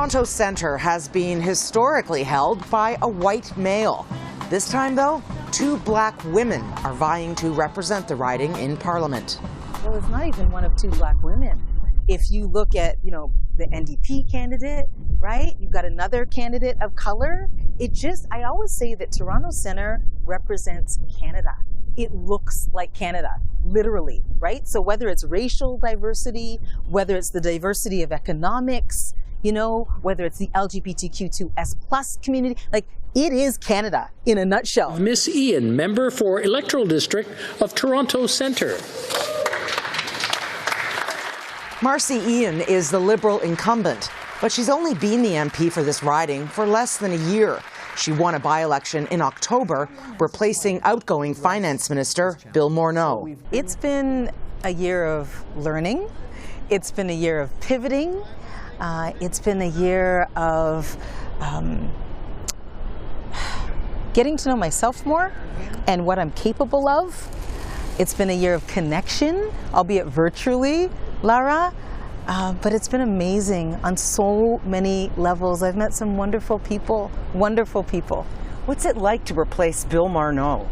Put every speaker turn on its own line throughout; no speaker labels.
Toronto Centre has been historically held by a white male. This time, though, 2 black women are vying to represent the riding in Parliament.
Well, it's not even one of 2 black women. If you look at, the NDP candidate, right? You've got another candidate of color. I always say that Toronto Centre represents Canada. It looks like Canada, literally, right? So whether it's racial diversity, whether it's the diversity of economics, whether it's the LGBTQ2S+ community, it is Canada in a nutshell.
Miss Ian, member for Electoral District of Toronto Centre.
Marcy Ian is the Liberal incumbent, but she's only been the MP for this riding for less than a year. She won a by-election in October, replacing outgoing Finance Minister Bill Marnell.
It's been a year of learning. It's been a year of pivoting. It's been a year of getting to know myself more and what I'm capable of. It's been a year of connection, albeit virtually, Lara, but it's been amazing on so many levels. I've met some wonderful people, wonderful people.
What's it like to replace Bill Marnell?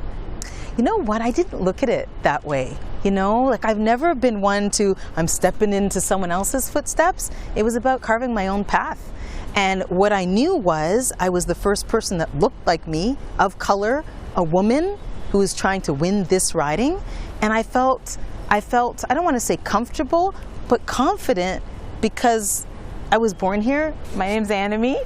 You know what? I didn't look at it that way. I've never been one to, I'm stepping into someone else's footsteps. It was about carving my own path. And what I knew was I was the first person that looked like me, of color, a woman who was trying to win this riding. And I felt, I don't want to say comfortable, but confident because I was born here.
My name's Annemie.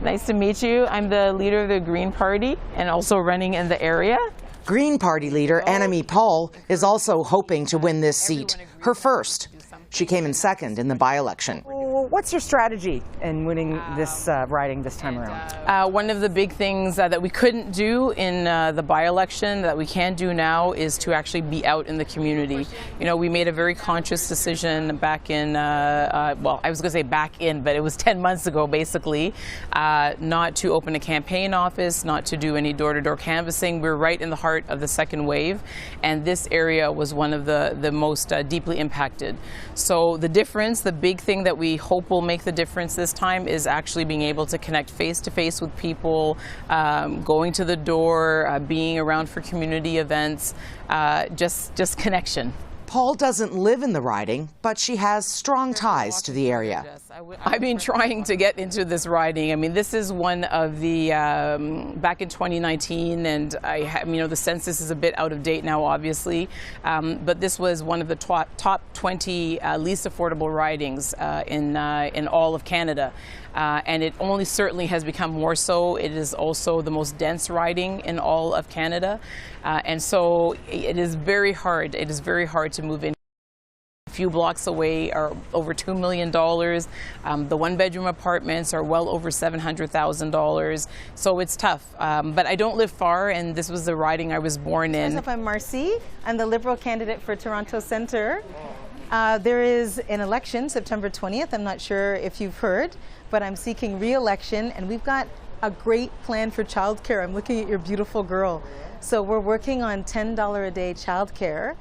Nice to meet you. I'm the leader of the Green Party and also running in the area.
Green Party leader Annemie Paul is also hoping to win this seat, her first. She came in second in the by-election.
What's your strategy in winning this riding this time around?
One of the big things that we couldn't do in the by-election that we can do now is to actually be out in the community. We made a very conscious decision back in, well, I was going to say back in, but it was 10 months ago basically, not to open a campaign office, not to do any door-to-door canvassing. We're right in the heart of the second wave, and this area was one of the most deeply impacted. So the difference, the big thing that we hope will make the difference this time is actually being able to connect face-to-face with people, going to the door, being around for community events, just connection.
Paul doesn't live in the riding, but she has strong ties to the area.
I've been trying to get into this riding. I mean, this is one of the, back in 2019, and the census is a bit out of date now, obviously, but this was one of the top 20 least affordable ridings in all of Canada. And it only certainly has become more so. It is also the most dense riding in all of Canada. And so it is very hard. It is very hard to move in. A few blocks away are over $2 million. The one-bedroom apartments are well over $700,000. So it's tough. But I don't live far, and this was the riding I was born in.
I'm Marcy. I'm the Liberal candidate for Toronto Centre. There is an election September 20th. I'm not sure if you've heard, but I'm seeking re-election, and we've got a great plan for childcare. I'm looking at your beautiful girl. So we're working on $10 a day childcare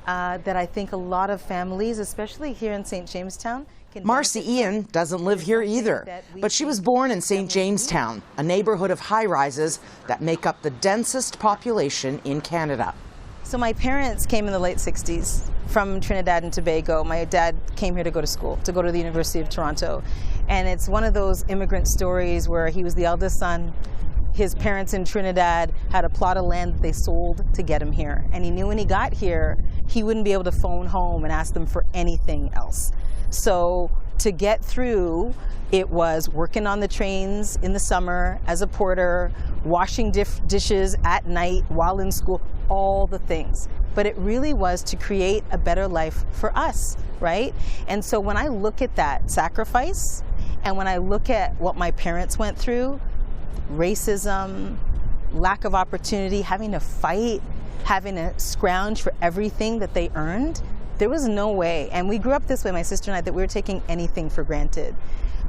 that I think a lot of families, especially here in St. Jamestown, can.
Marcy Ian doesn't live here either, but she was born in St. Jamestown, a neighborhood of high-rises that make up the densest population in Canada.
So my parents came in the late 60s from Trinidad and Tobago. My dad came here to go to school, to go to the University of Toronto. And it's one of those immigrant stories where he was the eldest son. His parents in Trinidad had a plot of land that they sold to get him here. And he knew when he got here, he wouldn't be able to phone home and ask them for anything else. So to get through, it was working on the trains in the summer as a porter, washing dishes at night while in school, all the things. But it really was to create a better life for us, right? And so when I look at that sacrifice, and when I look at what my parents went through, racism, lack of opportunity, having to fight, having to scrounge for everything that they earned, there was no way. And we grew up this way, my sister and I, that we were taking anything for granted.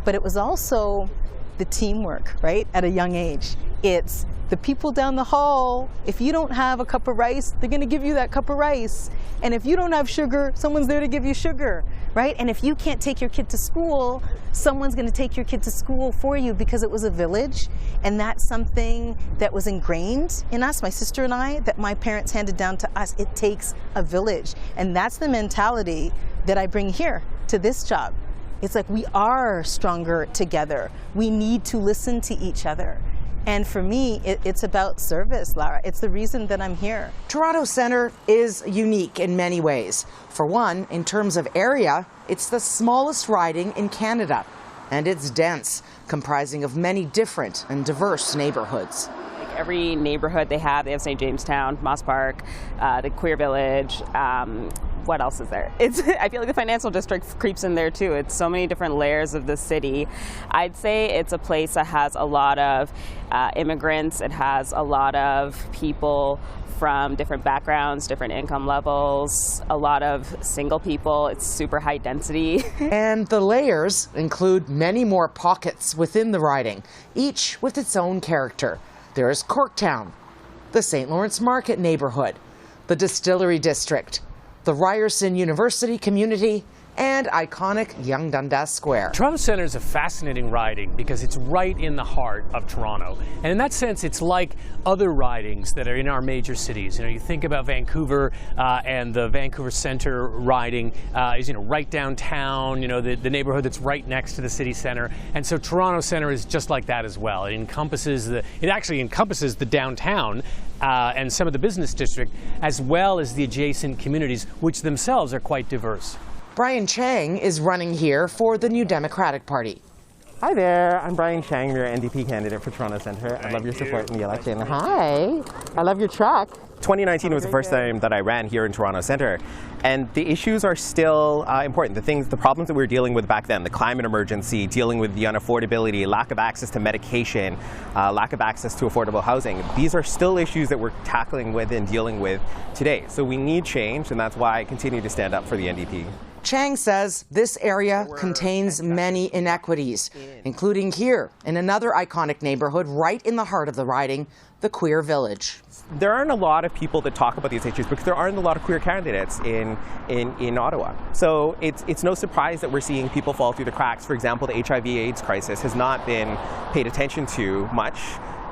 But it was also the teamwork, right, at a young age. It's the people down the hall. If you don't have a cup of rice, they're going to give you that cup of rice. And if you don't have sugar, someone's there to give you sugar, right? And if you can't take your kid to school, someone's going to take your kid to school for you because it was a village. And that's something that was ingrained in us, my sister and I, that my parents handed down to us. It takes a village. And that's the mentality that I bring here to this job. It's like we are stronger together. We need to listen to each other. And for me, it's about service, Lara. It's the reason that I'm here.
Toronto Centre is unique in many ways. For one, in terms of area, it's the smallest riding in Canada. And it's dense, comprising of many different and diverse neighbourhoods.
Every neighborhood they have St. Jamestown, Moss Park, the Queer Village. What else is there? I feel like the financial district creeps in there too. It's so many different layers of the city. I'd say it's a place that has a lot of immigrants. It has a lot of people from different backgrounds, different income levels, a lot of single people. It's super high density.
And the layers include many more pockets within the riding, each with its own character. There's Corktown, the St. Lawrence Market neighborhood, the Distillery District, the Ryerson University community, and iconic Yonge Dundas Square.
Toronto Centre is a fascinating riding because it's right in the heart of Toronto. And in that sense, it's like other ridings that are in our major cities. You know, you think about Vancouver and the Vancouver Centre riding is, right downtown, the neighborhood that's right next to the city centre. And so Toronto Centre is just like that as well. It actually encompasses the downtown and some of the business district, as well as the adjacent communities, which themselves are quite diverse.
Brian Chang is running here for the New Democratic Party.
Hi there, I'm Brian Chang, your NDP candidate for Toronto Centre. I love your support in the election. Hi, I love your truck. 2019 was the first time that I ran here in Toronto Centre, and the issues are still important. The problems that we were dealing with back then, the climate emergency, dealing with the unaffordability, lack of access to medication, lack of access to affordable housing, these are still issues that we're tackling with and dealing with today. So we need change, and that's why I continue to stand up for the NDP.
Chang says this area contains many inequities, including here in another iconic neighborhood right in the heart of the riding, the Queer Village.
There aren't a lot of people that talk about these issues because there aren't a lot of queer candidates in Ottawa. So it's no surprise that we're seeing people fall through the cracks. For example, the HIV/AIDS crisis has not been paid attention to much.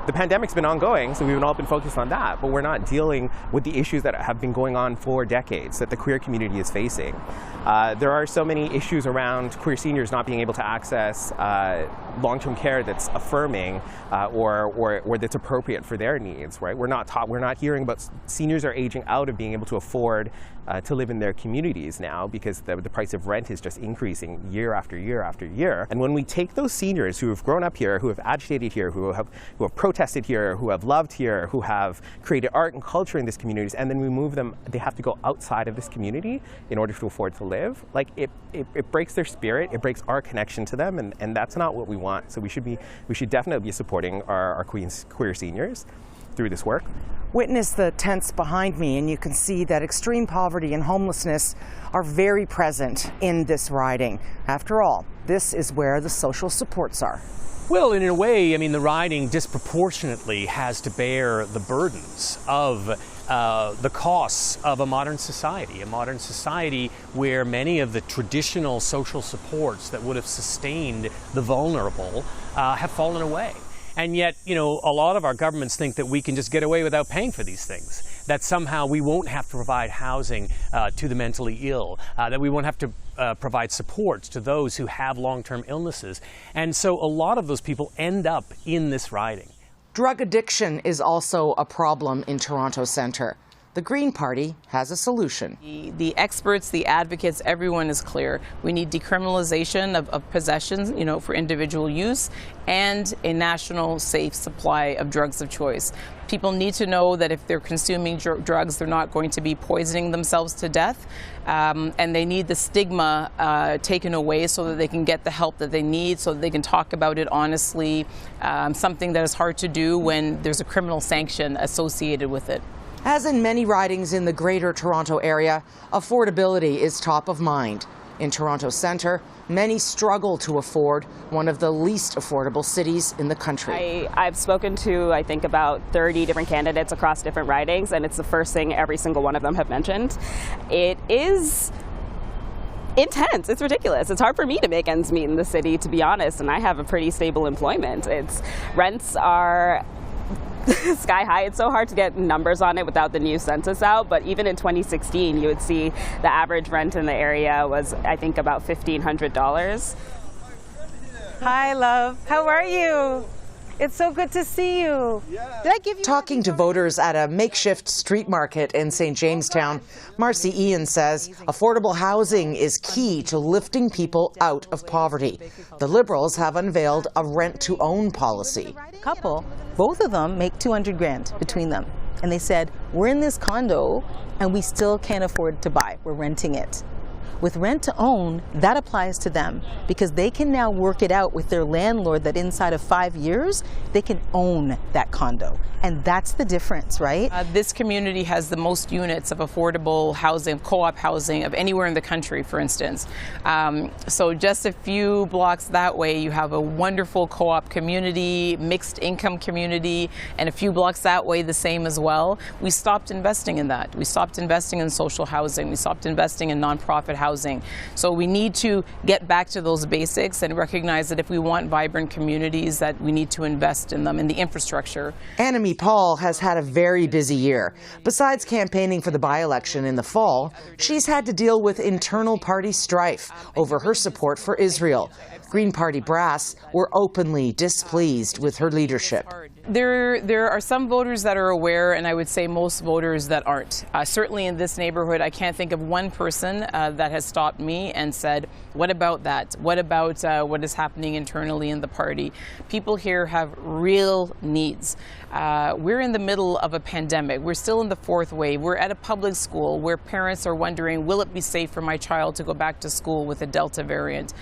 The pandemic's been ongoing, so we've all been focused on that, but we're not dealing with the issues that have been going on for decades that the queer community is facing. There are so many issues around queer seniors not being able to access long-term care that's affirming or that's appropriate for their needs, right? We're not hearing about seniors are aging out of being able to afford to live in their communities now because the price of rent is just increasing year after year after year. And when we take those seniors who have grown up here, who have agitated here, who have protested here, who have loved here, who have created art and culture in these communities, and then we move them, they have to go outside of this community in order to afford to live. Like it breaks their spirit, it breaks our connection to them, and that's not what we want. So we should definitely be supporting our queer seniors through this work.
Witness the tents behind me, and you can see that extreme poverty and homelessness are very present in this riding. After all, this is where the social supports are.
Well, in a way, the riding disproportionately has to bear the burdens of the costs of a modern society where many of the traditional social supports that would have sustained the vulnerable have fallen away. And yet, a lot of our governments think that we can just get away without paying for these things, that somehow we won't have to provide housing to the mentally ill, that we won't have to provide supports to those who have long-term illnesses. And so a lot of those people end up in this riding.
Drug addiction is also a problem in Toronto Centre. The Green Party has a solution.
The experts, the advocates, everyone is clear. We need decriminalization of possessions, for individual use, and a national safe supply of drugs of choice. People need to know that if they're consuming drugs, they're not going to be poisoning themselves to death. And they need the stigma taken away so that they can get the help that they need, so that they can talk about it honestly, something that is hard to do when there's a criminal sanction associated with it.
As in many ridings in the Greater Toronto Area, affordability is top of mind. In Toronto Centre, many struggle to afford one of the least affordable cities in the country.
I've spoken to, I think, about 30 different candidates across different ridings, and it's the first thing every single one of them have mentioned. It is intense. It's ridiculous. It's hard for me to make ends meet in the city, to be honest, and I have a pretty stable employment. Rents are sky high. It's so hard to get numbers on it without the new census out, but even in 2016, you would see the average rent in the area was, I think, about $1,500.
Hi, love. How are you? It's so good to see you. Did I give you
Talking to voters at a makeshift street market in St. Jamestown, Marcy Ian says affordable housing is key to lifting people out of poverty. The Liberals have unveiled a rent-to-own policy.
couple, both of them make 200 grand between them. And they said, we're in this condo and we still can't afford to buy. We're renting it. With rent to own, that applies to them because they can now work it out with their landlord that inside of 5 years, they can own that condo. And that's the difference, right?
This community has the most units of affordable housing, co-op housing of anywhere in the country, for instance. So just a few blocks that way, you have a wonderful co-op community, mixed income community, and a few blocks that way, the same as well. We stopped investing in that. We stopped investing in social housing. We stopped investing in nonprofit housing. So we need to get back to those basics and recognize that if we want vibrant communities, that we need to invest in them, in the infrastructure.
Annamie Paul has had a very busy year. Besides campaigning for the by-election in the fall, she's had to deal with internal party strife over her support for Israel. Green Party brass were openly displeased with her leadership.
There are some voters that are aware, and I would say most voters that aren't. Certainly in this neighborhood, I can't think of one person that has stopped me and said, what about that? What about what is happening internally in the party? People here have real needs. We're in the middle of a pandemic. We're still in the fourth wave. We're at a public school where parents are wondering, will it be safe for my child to go back to school with the Delta variant?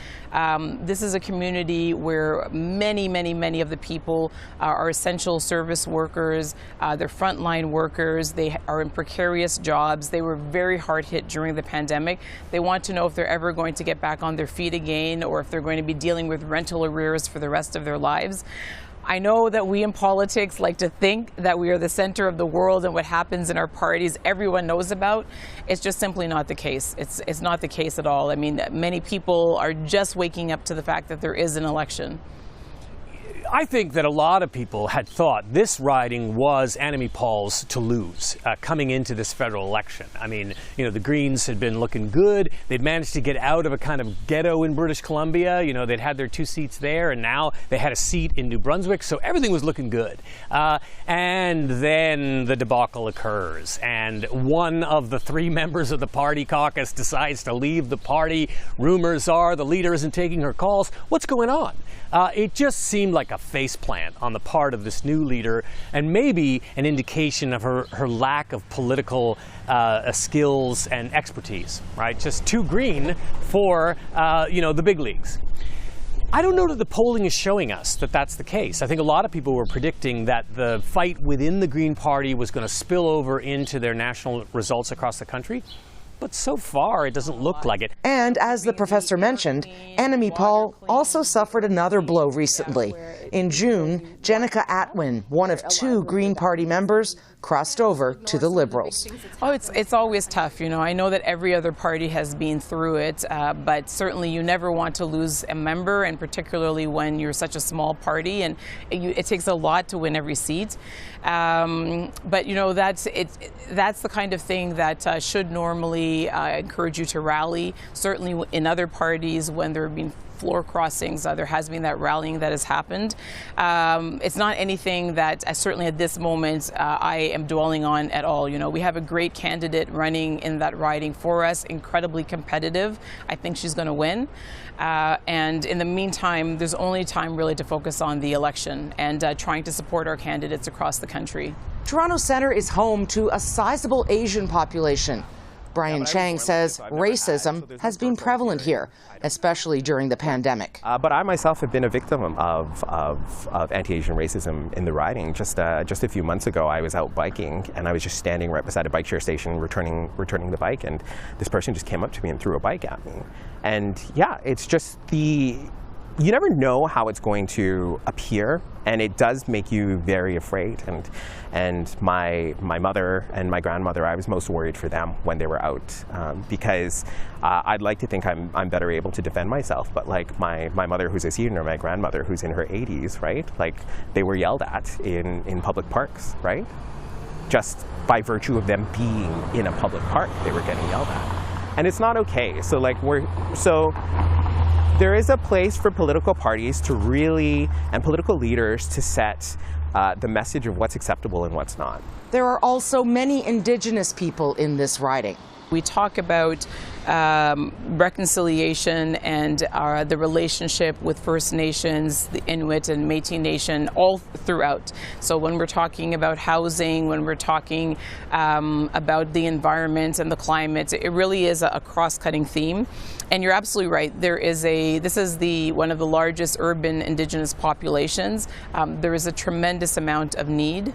This is a community where many of the people are essential service workers. They're frontline workers. They are in precarious jobs. They were very hard hit during the pandemic. They want to know if they're ever going to get back on their feet again or if they're going to be dealing with rental arrears for the rest of their lives. I know that we in politics like to think that we are the center of the world and what happens in our parties everyone knows about. It's just simply not the case. It's not the case at all. I mean, many people are just waking up to the fact that there is an election.
I think that a lot of people had thought this riding was Annamie Paul's to lose coming into this federal election. I mean, you know, the Greens had been looking good. They'd managed to get out of a kind of ghetto in British Columbia. You know, they'd had their 2 seats there, and now they had a seat in New Brunswick, so everything was looking good. And then the debacle occurs, and one of the 3 members of the party caucus decides to leave the party. Rumors are the leader isn't taking her calls. What's going on? It just seemed like a faceplant on the part of this new leader, and maybe an indication of her lack of political skills and expertise, right? Just too green for, you know, the big leagues. I don't know that the polling is showing us that that's the case. I think a lot of people were predicting that the fight within the Green Party was going to spill over into their national results across the country. But so far, it doesn't look like it.
And as the professor mentioned, Annamie Paul also suffered another blow recently. In June, Jenica Atwin, one of 2 Green Party members, crossed over to the Liberals.
Oh, it's always tough. You know, I know that every other party has been through it, but certainly you never want to lose a member, and particularly when you're such a small party, and it takes a lot to win every seat. But you know, that's the kind of thing that should normally encourage you to rally. Certainly in other parties, when there have been floor crossings, there has been that rallying that has happened. It's not anything that certainly at this moment I am dwelling on at all. You know, we have a great candidate running in that riding for us, incredibly competitive. I think she's going to win. And in the meantime, there's only time really to focus on the election and trying to support our candidates across the country.
Toronto Centre is home to a sizable Asian population. Brian Chang says racism has been prevalent here, especially during the pandemic.
But I myself have been a victim of anti-Asian racism in the riding. Just a few months ago, I was out biking, and I was just standing right beside a bike share station returning the bike, and this person just came up to me and threw a bike at me. And yeah, it's just the you never know how it's going to appear, and it does make you very afraid. And my mother and my grandmother, I was most worried for them when they were out, because I'd like to think I'm better able to defend myself, but like my mother who's a senior, my grandmother who's in her 80s, right? Like they were yelled at in public parks, right? Just by virtue of them being in a public park, they were getting yelled at. And it's not okay. So like there is a place for political parties to really, and political leaders to set the message of what's acceptable and what's not.
There are also many Indigenous people in this riding.
We talk about reconciliation and the relationship with First Nations, the Inuit and Métis Nation all throughout. So when we're talking about housing, when we're talking about the environment and the climate, it really is a cross-cutting theme. And you're absolutely right. This is one of the largest urban Indigenous populations. There is a tremendous amount of need.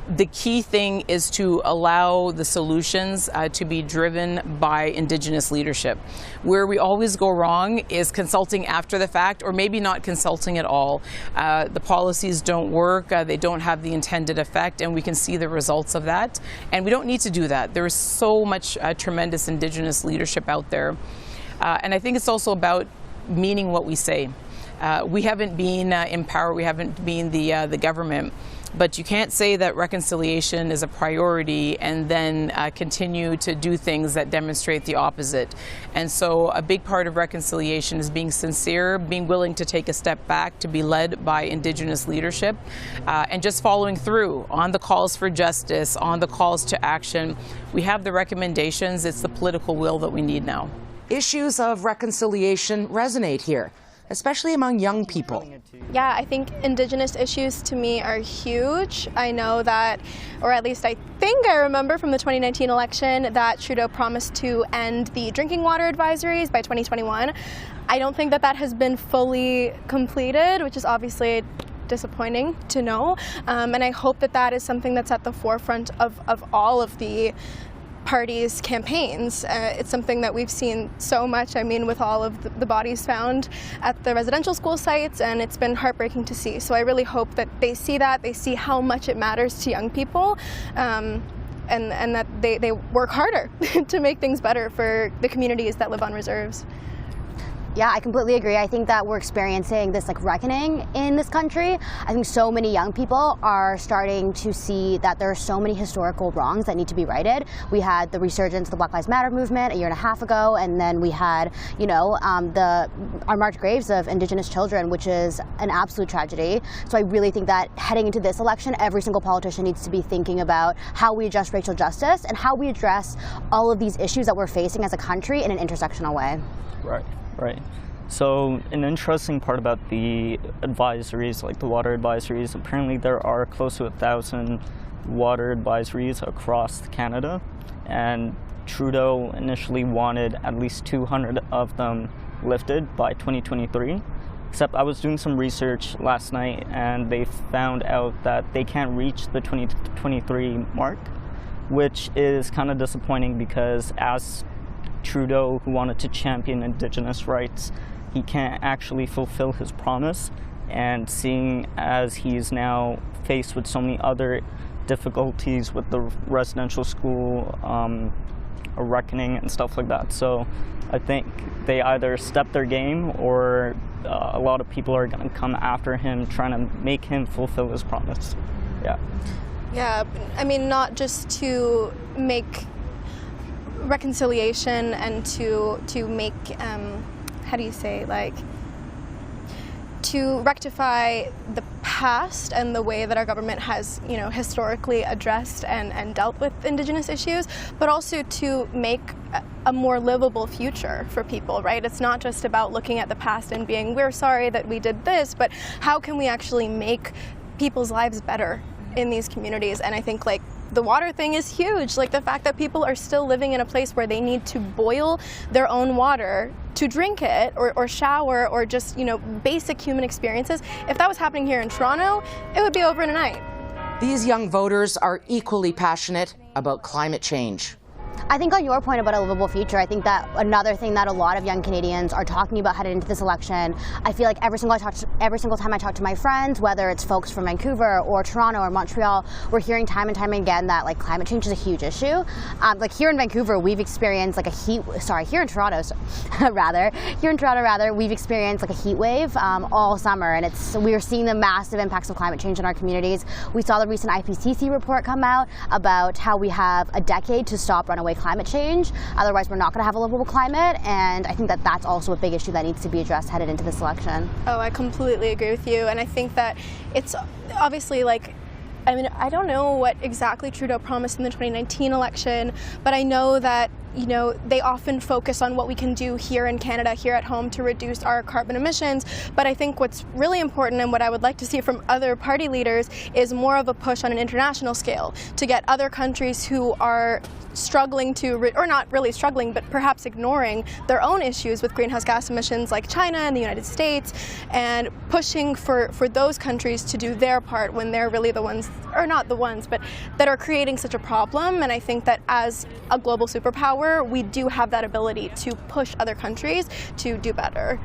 The key thing is to allow the solutions to be driven by Indigenous leadership. Where we always go wrong is consulting after the fact, or maybe not consulting at all. The policies don't work, they don't have the intended effect, and we can see the results of that. And we don't need to do that. There is so much tremendous Indigenous leadership out there. And I think it's also about meaning what we say. We haven't been in power, we haven't been the government. But you can't say that reconciliation is a priority and then continue to do things that demonstrate the opposite. And so a big part of reconciliation is being sincere, being willing to take a step back, to be led by Indigenous leadership, and just following through on the calls for justice, on the calls to action. We have the recommendations. It's the political will that we need now.
Issues of reconciliation resonate here, especially among young people.
Yeah, I think Indigenous issues to me are huge. I know that, or at least I think I remember from the 2019 election, that Trudeau promised to end the drinking water advisories by 2021. I don't think that has been fully completed, which is obviously disappointing to know. And I hope that is something that's at the forefront of all of the parties' campaigns. It's something that we've seen so much, I mean, with all of the bodies found at the residential school sites, and it's been heartbreaking to see. So I really hope that they see how much it matters to young people, and that they work harder to make things better for the communities that live on reserves.
Yeah, I completely agree. I think that we're experiencing this reckoning in this country. I think so many young people are starting to see that there are so many historical wrongs that need to be righted. We had the resurgence of the Black Lives Matter movement a year and a half ago, and then we had, the unmarked graves of Indigenous children, which is an absolute tragedy. So I really think that heading into this election, every single politician needs to be thinking about how we address racial justice and how we address all of these issues that we're facing as a country in an intersectional way.
Right. So an interesting part about the advisories, like the water advisories, apparently there are close to 1,000 water advisories across Canada, and Trudeau initially wanted at least 200 of them lifted by 2023. Except I was doing some research last night and they found out that they can't reach the 2023 mark, which is kind of disappointing because as Trudeau, who wanted to champion Indigenous rights, he can't actually fulfill his promise. And seeing as he's now faced with so many other difficulties with the residential school, a reckoning and stuff like that. So I think they either step their game or a lot of people are going to come after him trying to make him fulfill his promise. Yeah,
I mean, not just to make reconciliation and to make to rectify the past and the way that our government has historically addressed and dealt with Indigenous issues, but also to make a more livable future for people, right? It's not just about looking at the past and being, we're sorry that we did this, but how can we actually make people's lives better in these communities? And I think the water thing is huge. The fact that people are still living in a place where they need to boil their own water to drink it or shower or just, basic human experiences. If that was happening here in Toronto, it would be over in a night.
These young voters are equally passionate about climate change.
I think on your point about a livable future, I think that another thing that a lot of young Canadians are talking about headed into this election, I feel like every single time I talk to my friends, whether it's folks from Vancouver or Toronto or Montreal, we're hearing time and time again that like climate change is a huge issue. Like here in Vancouver, we've experienced like here in Toronto we've experienced like a heat wave all summer, and we are seeing the massive impacts of climate change in our communities. We saw the recent IPCC report come out about how we have a decade to stop runaway climate change. Otherwise, we're not going to have a livable climate, and I think that that's also a big issue that needs to be addressed headed into this election.
Oh, I completely agree with you, and I think that it's obviously like, I mean, I don't know what exactly Trudeau promised in the 2019 election, but I know that, you know, they often focus on what we can do here in Canada, here at home, to reduce our carbon emissions. But I think what's really important, and what I would like to see from other party leaders, is more of a push on an international scale to get other countries who are struggling to, or not really struggling, but perhaps ignoring their own issues with greenhouse gas emissions, like China and the United States, and pushing for those countries to do their part when they're really the ones, or not the ones, but that are creating such a problem. And I think that as a global superpower, we do have that ability to push other countries to do better.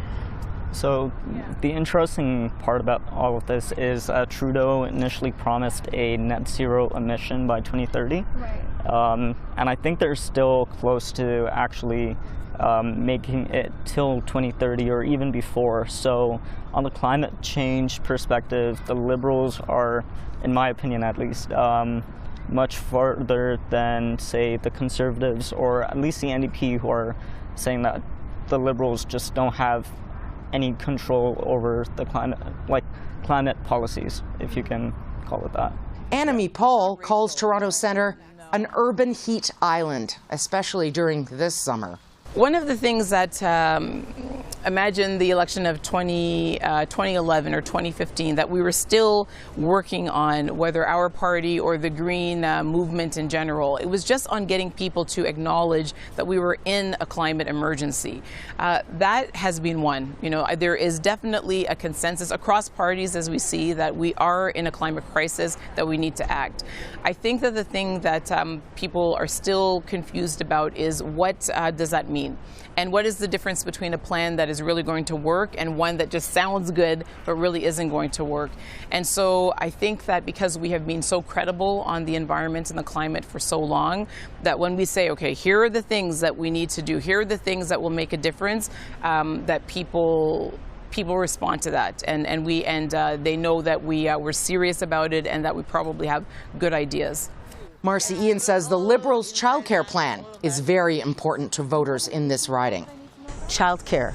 So the interesting part about all of this is Trudeau initially promised a net zero emission by 2030.
Right.
And I think they're still close to actually making it till 2030 or even before. So on the climate change perspective, the Liberals are, in my opinion at least, much further than, say, the Conservatives, or at least the NDP, who are saying that the Liberals just don't have any control over the climate policies, if you can call it that.
Annamie Paul calls Toronto Centre an urban heat island, especially during this summer.
One of the things that imagine the election of 2011 or 2015, that we were still working on, whether our party or the Green movement in general. It was just on getting people to acknowledge that we were in a climate emergency. That has been won. You know, there is definitely a consensus across parties, as we see, that we are in a climate crisis, that we need to act. I think that the thing that people are still confused about is what does that mean? And what is the difference between a plan that is really going to work and one that just sounds good but really isn't going to work? And so I think that because we have been so credible on the environment and the climate for so long, that when we say, okay, here are the things that we need to do, here are the things that will make a difference, that people respond to that, and they know that we're serious about it and that we probably have good ideas.
Marcy Ian says the Liberals' childcare plan is very important to voters in this riding.
Childcare,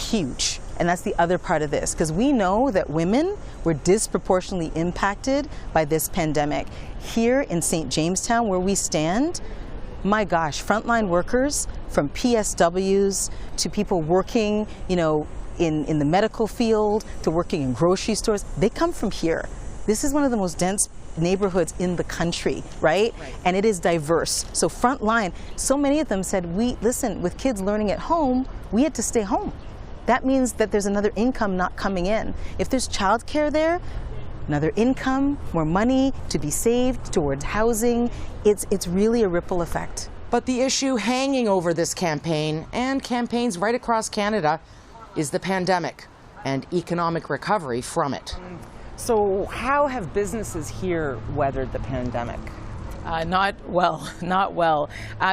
huge. And that's the other part of this, because we know that women were disproportionately impacted by this pandemic. Here in St. Jamestown, where we stand, my gosh, frontline workers, from PSWs to people working, you know, in the medical field, to working in grocery stores, they come from here. This is one of the most dense neighborhoods in the country, right? And it is diverse. So frontline, so many of them said, listen, with kids learning at home, we had to stay home. That means that there's another income not coming in. If there's childcare there, another income, more money to be saved towards housing, it's really a ripple effect.
But the issue hanging over this campaign, and campaigns right across Canada, is the pandemic and economic recovery from it.
So how have businesses here weathered the pandemic?
Not well, not well.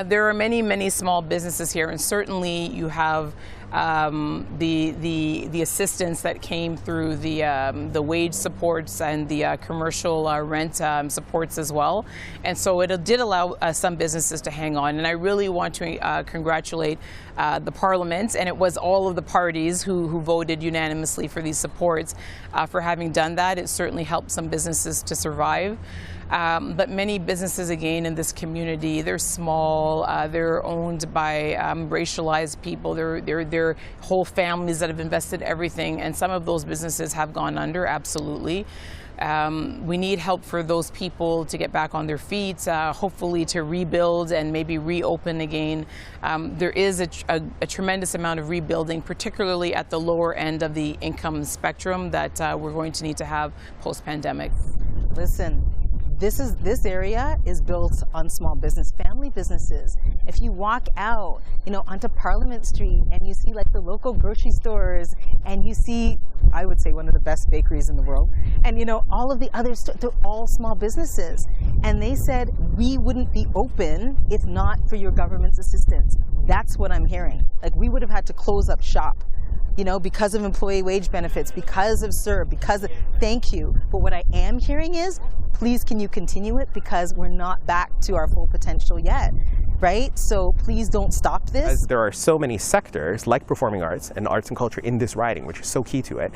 There are many, many small businesses here, and certainly you have the assistance that came through the wage supports and the commercial rent supports as well. And so it did allow some businesses to hang on. And I really want to congratulate the Parliament, and it was all of the parties who voted unanimously for these supports for having done that. It certainly helped some businesses to survive. But many businesses, again, in this community, they're small, they're owned by racialized people, they're whole families that have invested everything, and some of those businesses have gone under, absolutely. We need help for those people to get back on their feet, hopefully to rebuild and maybe reopen again. There is a tremendous amount of rebuilding, particularly at the lower end of the income spectrum, that we're going to need to have post-pandemic.
Listen, this area is built on small business, family businesses. If you walk out, onto Parliament Street and you see like the local grocery stores and you see, I would say, one of the best bakeries in the world, and all of the other they're all small businesses. And they said, we wouldn't be open if not for your government's assistance. That's what I'm hearing. Like, we would have had to close up shop, because of employee wage benefits, because of CERB, thank you. But what I am hearing is, please, can you continue it? Because we're not back to our full potential yet, right? So please don't stop this.
As there are so many sectors like performing arts and culture in this riding, which is so key to it,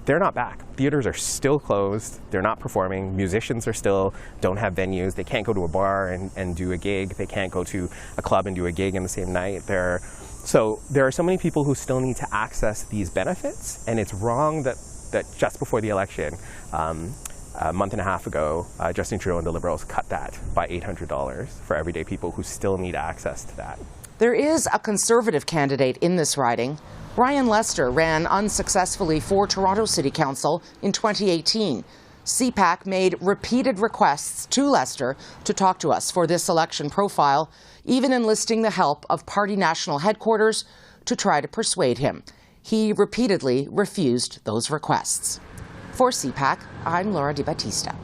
they're not back. Theaters are still closed. They're not performing. Musicians are still don't have venues. They can't go to a bar and do a gig. They can't go to a club and do a gig in the same night. So there are so many people who still need to access these benefits, and it's wrong that just before the election, a month and a half ago, Justin Trudeau and the Liberals cut that by $800 for everyday people who still need access to that.
There is a Conservative candidate in this riding. Brian Lester ran unsuccessfully for Toronto City Council in 2018. CPAC made repeated requests to Lester to talk to us for this election profile, even enlisting the help of party national headquarters to try to persuade him. He repeatedly refused those requests. For CPAC, I'm Laura Di Battista.